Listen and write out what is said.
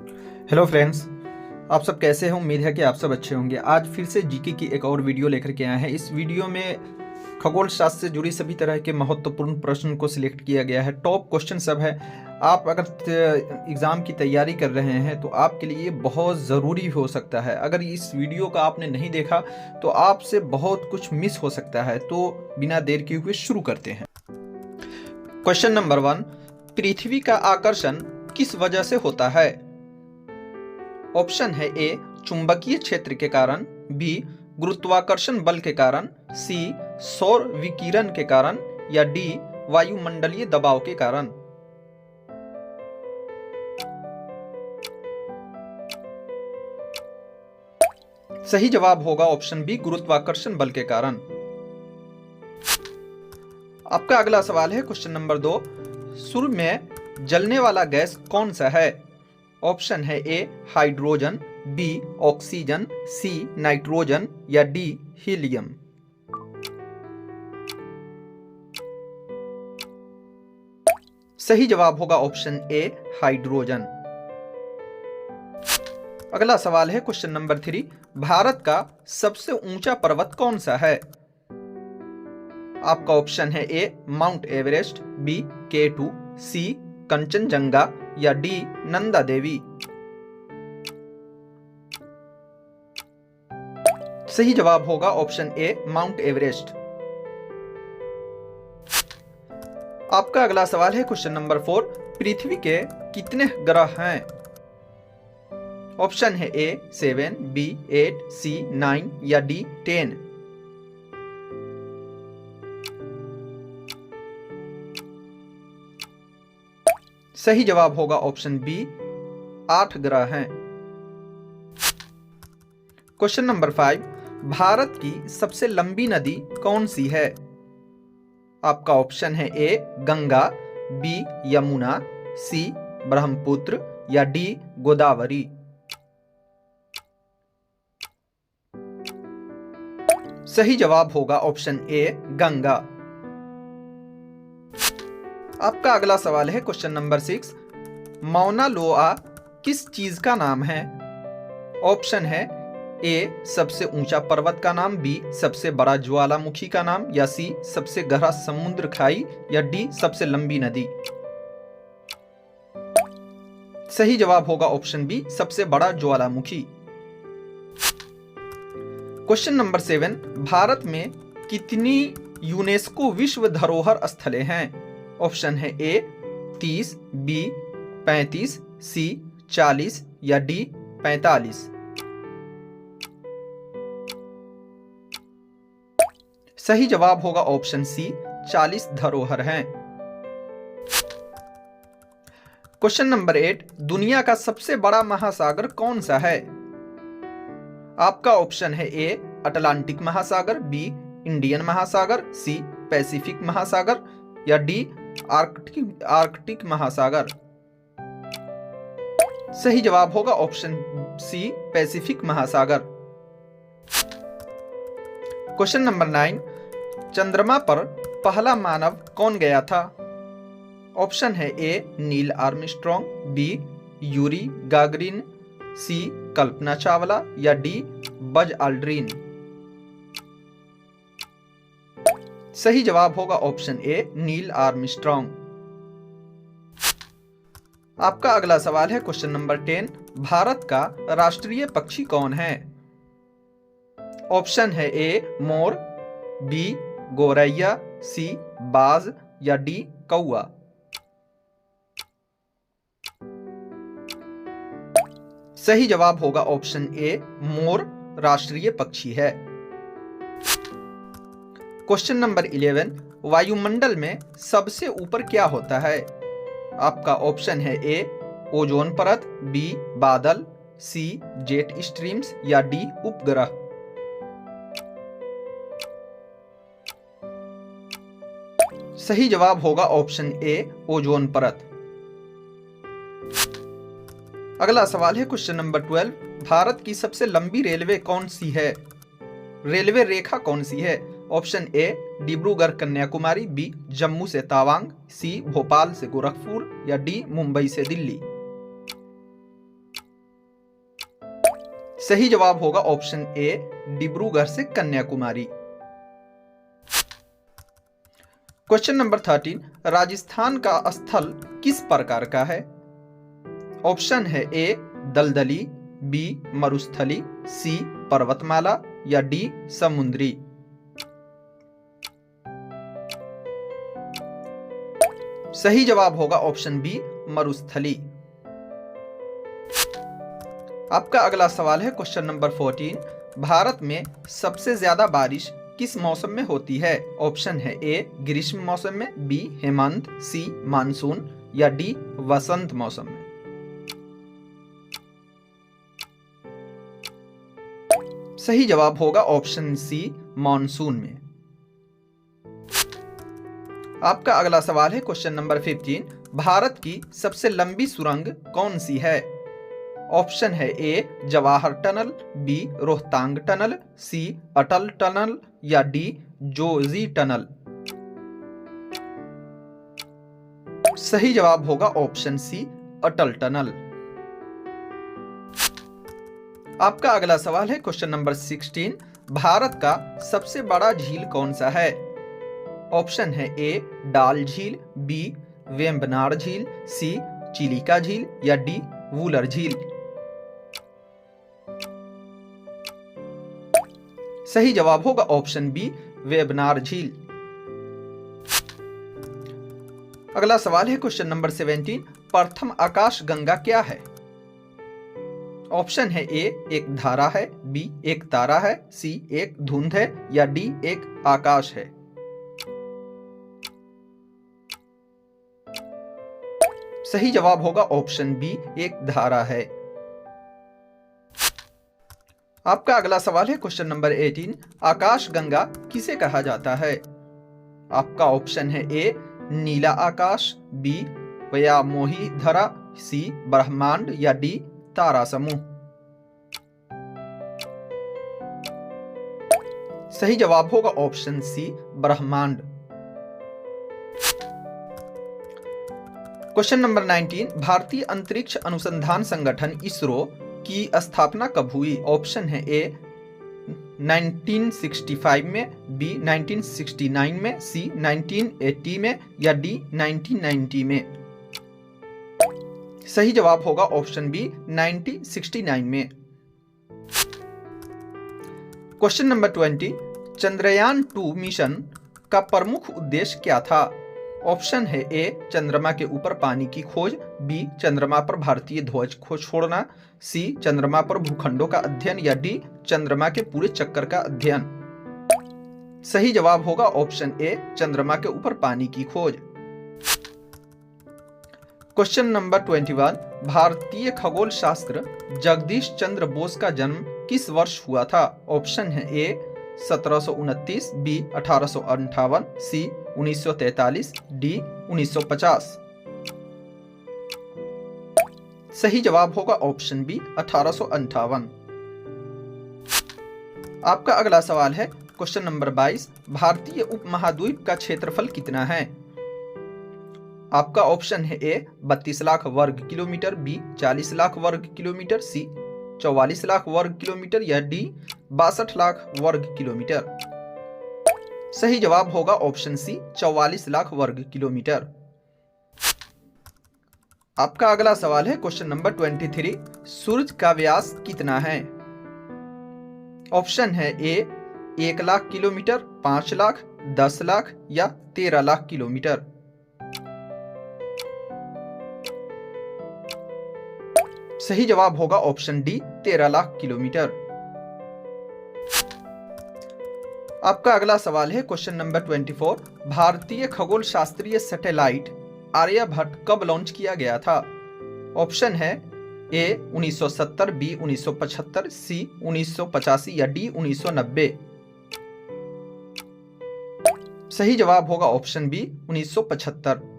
Hello friends, आप सब कैसे हैं। उम्मीद है कि आप सब अच्छे होंगे। आज फिर से जीके की एक और वीडियो लेकर के आए हैं। इस वीडियो में खगोल शास्त्र से जुड़ी सभी तरह के महत्वपूर्ण प्रश्न को सिलेक्ट किया गया है। टॉप क्वेश्चन सब है। आप अगर एग्ज़ाम की तैयारी कर रहे हैं तो आपके लिए बहुत ज़रूरी हो सकता है। अगर इस वीडियो का आपने नहीं देखा तो आपसे बहुत कुछ मिस हो सकता है। तो बिना देर किए हुए शुरू करते हैं। क्वेश्चन नंबर 1, पृथ्वी का आकर्षण किस वजह से होता है? ऑप्शन है ए चुंबकीय क्षेत्र के कारण, बी गुरुत्वाकर्षण बल के कारण, सी सौर विकिरण के कारण या डी वायुमंडलीय दबाव के कारण। सही जवाब होगा ऑप्शन बी गुरुत्वाकर्षण बल के कारण। आपका अगला सवाल है क्वेश्चन नंबर 2, सूर्य में जलने वाला गैस कौन सा है? ऑप्शन है A hydrogen, B oxygen, C nitrogen या डी हीलियम। सही जवाब होगा ऑप्शन ए हाइड्रोजन। अगला सवाल है क्वेश्चन नंबर 3, भारत का सबसे ऊंचा पर्वत कौन सा है? आपका ऑप्शन है ए माउंट एवरेस्ट, बी K2, सी कंचनजंगा या डी नंदा देवी। सही जवाब होगा ऑप्शन ए माउंट एवरेस्ट। आपका अगला सवाल है क्वेश्चन नंबर 4, पृथ्वी के कितने ग्रह हैं? ऑप्शन है ए 7, बी 8, सी 9 या डी 10। सही जवाब होगा ऑप्शन बी 8 ग्रह हैं। क्वेश्चन नंबर 5, भारत की सबसे लंबी नदी कौन सी है? आपका ऑप्शन है ए गंगा, बी यमुना, सी ब्रह्मपुत्र या डी गोदावरी। सही जवाब होगा ऑप्शन ए गंगा। आपका अगला सवाल है क्वेश्चन नंबर 6, मौना लोआ किस चीज का नाम है? ऑप्शन है ए सबसे ऊंचा पर्वत का नाम, बी सबसे बड़ा ज्वालामुखी का नाम या सी सबसे गहरा समुद्र खाई या डी सबसे लंबी नदी। सही जवाब होगा ऑप्शन बी सबसे बड़ा ज्वालामुखी। क्वेश्चन नंबर 7, भारत में कितनी यूनेस्को विश्व धरोहर स्थलें हैं? ऑप्शन है ए 30, बी 35, सी 40 या डी 45। सही जवाब होगा ऑप्शन सी 40 धरोहर हैं। क्वेश्चन नंबर 8, दुनिया का सबसे बड़ा महासागर कौन सा है? आपका ऑप्शन है ए अटलांटिक महासागर, बी इंडियन महासागर, सी पैसिफिक महासागर या डी आर्कटिक महासागर। सही जवाब होगा ऑप्शन सी पैसिफिक महासागर। क्वेश्चन नंबर 9, चंद्रमा पर पहला मानव कौन गया था? ऑप्शन है A Neil Armstrong, B Yuri Gagarin, C Kalpana Chawla या डी बज आल्ड्रिन। सही जवाब होगा ऑप्शन ए नील आर्मस्ट्रॉन्ग। आपका अगला सवाल है क्वेश्चन नंबर 10, भारत का राष्ट्रीय पक्षी कौन है? ऑप्शन है ए मोर, बी गौरैया, सी बाज या डी कौआ। सही जवाब होगा ऑप्शन ए मोर राष्ट्रीय पक्षी है। क्वेश्चन नंबर 11, वायुमंडल में सबसे ऊपर क्या होता है? आपका ऑप्शन है ए ओजोन परत, बी बादल, सी जेट स्ट्रीम्स या डी उपग्रह। सही जवाब होगा ऑप्शन ए ओजोन परत। अगला सवाल है क्वेश्चन नंबर 12, भारत की सबसे लंबी रेलवे कौन सी है? रेलवे रेखा कौन सी है? Option A Dibrugarh Kanyakumari, B Jammu से तवांग, सी भोपाल से गोरखपुर या डी मुंबई से दिल्ली। सही जवाब होगा ऑप्शन ए, डिब्रूगढ़ से कन्याकुमारी। क्वेश्चन नंबर 13, राजस्थान का स्थल किस प्रकार का है? ऑप्शन है ए, दलदली, बी, मरुस्थली, सी, पर्वतमाला या डी, समुद्री। सही जवाब होगा ऑप्शन बी, मरुस्थली। आपका अगला सवाल है क्वेश्चन नंबर 14, भारत में सबसे ज्यादा बारिश किस मौसम में होती है? ऑप्शन है ए, ग्रीष्म मौसम में, बी, हेमंत, सी, मानसून या डी, वसंत मौसम में। सही जवाब होगा ऑप्शन सी, मानसून में। आपका अगला सवाल है क्वेश्चन नंबर 15, भारत की सबसे लंबी सुरंग कौन सी है? ऑप्शन है A, Jawahar tunnel, B, Rohtang tunnel, C, Atal tunnel या डी, जोजी टनल। सही जवाब होगा ऑप्शन सी, अटल टनल। आपका अगला सवाल है क्वेश्चन नंबर 16, भारत का सबसे बड़ा झील कौन सा है? ऑप्शन है ए, डाल झील, बी, वेम्बनाड झील, सी, चिलिका झील या डी, वुलर झील। सही जवाब होगा ऑप्शन बी, वेम्बनाड झील। अगला सवाल है क्वेश्चन नंबर 17, प्रथम आकाश गंगा क्या है? ऑप्शन है ए, एक धारा है, बी, एक तारा है, सी, एक धुंध है या डी, एक आकाश है। सही जवाब होगा ऑप्शन बी, एक धारा है। आपका अगला सवाल है क्वेश्चन नंबर 18, आकाश गंगा किसे कहा जाता है? आपका ऑप्शन है ए, नीला आकाश, बी, व्यामोही धरा, सी, ब्रह्मांड या डी, तारा समूह। सही जवाब होगा ऑप्शन सी, ब्रह्मांड। क्वेश्चन नंबर 19, भारतीय अंतरिक्ष अनुसंधान संगठन इसरो की स्थापना कब हुई? ऑप्शन है ए, 1965 में, बी, 1969 में, सी, 1980 में या डी, 1990 में। सही जवाब होगा ऑप्शन बी, 1969 में। क्वेश्चन नंबर 20, चंद्रयान 2 मिशन का प्रमुख उद्देश्य क्या था? ऑप्शन है ए, चंद्रमा के ऊपर पानी की खोज, बी, चंद्रमा पर भारतीय ध्वज को छोड़ना, सी, चंद्रमा पर भूखंडों का अध्ययन या डी, चंद्रमा के पूरे चक्कर का अध्ययन। सही जवाब होगा ऑप्शन ए, चंद्रमा के ऊपर पानी की खोज। क्वेश्चन नंबर 21, भारतीय खगोल शास्त्र जगदीश चंद्र बोस का जन्म किस वर्ष हुआ था? ऑप्शन है ए, 1729, बी, 1858, सी, 1943, डी, 1950। सही जवाब होगा ऑप्शन बी, 1858। आपका अगला सवाल है क्वेश्चन नंबर 22, भारतीय उपमहाद्वीप का क्षेत्रफल कितना है? आपका ऑप्शन है ए, 32 लाख वर्ग किलोमीटर, बी, 40 लाख वर्ग किलोमीटर, सी, 44 लाख वर्ग किलोमीटर या डी, 62 लाख वर्ग किलोमीटर। सही जवाब होगा ऑप्शन सी, 44 लाख वर्ग किलोमीटर। आपका अगला सवाल है क्वेश्चन नंबर 23, सूर्य का व्यास कितना है? ऑप्शन है ए, 1 लाख किलोमीटर, 5 लाख, 10 लाख या 13 लाख किलोमीटर। सही जवाब होगा ऑप्शन डी, 13 लाख किलोमीटर। आपका अगला सवाल है क्वेश्चन नंबर 24, भारतीय खगोल शास्त्रीय सैटेलाइट आर्यभट्ट कब लॉन्च किया गया था? ऑप्शन है ए, 1970, बी, 1975, सी, 1985 या डी, 1990। सही जवाब होगा ऑप्शन बी, 1975।